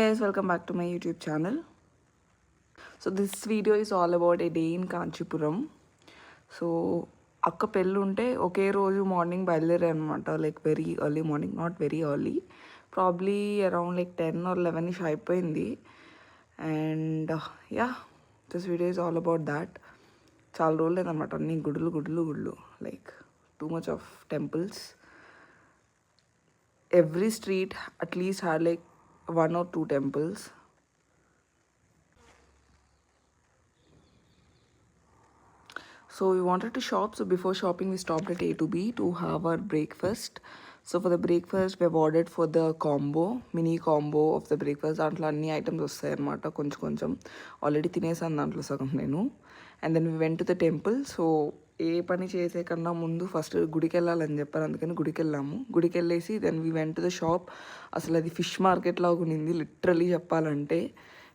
Guys, welcome back to my YouTube channel. So this video is all about a day in Kanchipuram. So అక్క పెళ్ళి ఉంటే ఒకే రోజు morning బయలుదేరారు అనమాట. Like very early morning, not very early, probably around like 10 or 11 ఇష్ అయిపోయింది. And yeah, this video is all about that. చాలా రోజులు లేదనమాట, అన్ని గుడులు, like too much of temples. Every street at least had like 1 or 2 temples. So we wanted to shop. So before shopping, we stopped at A2B to have our breakfast. So for the breakfast, we have ordered for the mini combo of the breakfast. దాంట్లో అన్ని items వస్తాయి అన్నమాట, కొంచెం already తినేసాను దాంట్లో సగం నేను. And then we went to the temple. So ఏ పని చేసే కన్నా ముందు ఫస్ట్ గుడికి వెళ్ళాలని చెప్పారు, అందుకని గుడికి వెళ్ళాము. గుడికి వెళ్ళేసి then we went to the shop. అసలు అది ఫిష్ మార్కెట్ లాగా ఉన్నింది లిటరలీ చెప్పాలంటే.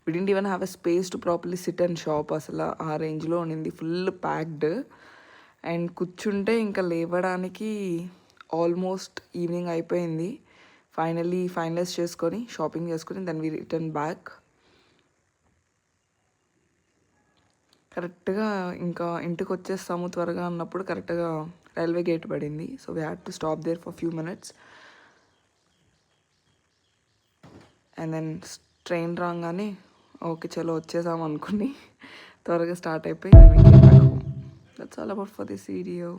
We didn't even have a space to properly sit and shop. అసలు ఆ రేంజ్లో ఉన్నింది, ఫుల్ ప్యాక్డ్. అండ్ కూర్చుంటే ఇంకా లేవడానికి ఆల్మోస్ట్ ఈవినింగ్ అయిపోయింది. ఫైనలైజ్ చేసుకొని షాపింగ్ చేసుకొని దెన్ వి రిటర్న్ బ్యాక్. కరెక్ట్గా ఇంకా ఇంటికి వచ్చేస్తాము త్వరగా అన్నప్పుడు కరెక్ట్గా రైల్వే గేట్ పడింది. So we had to stop there for few minutes. And then train రాగానే ఓకే చలో వచ్చేసాం అనుకుని త్వరగా స్టార్ట్ అయిపోయి that's all about for this video.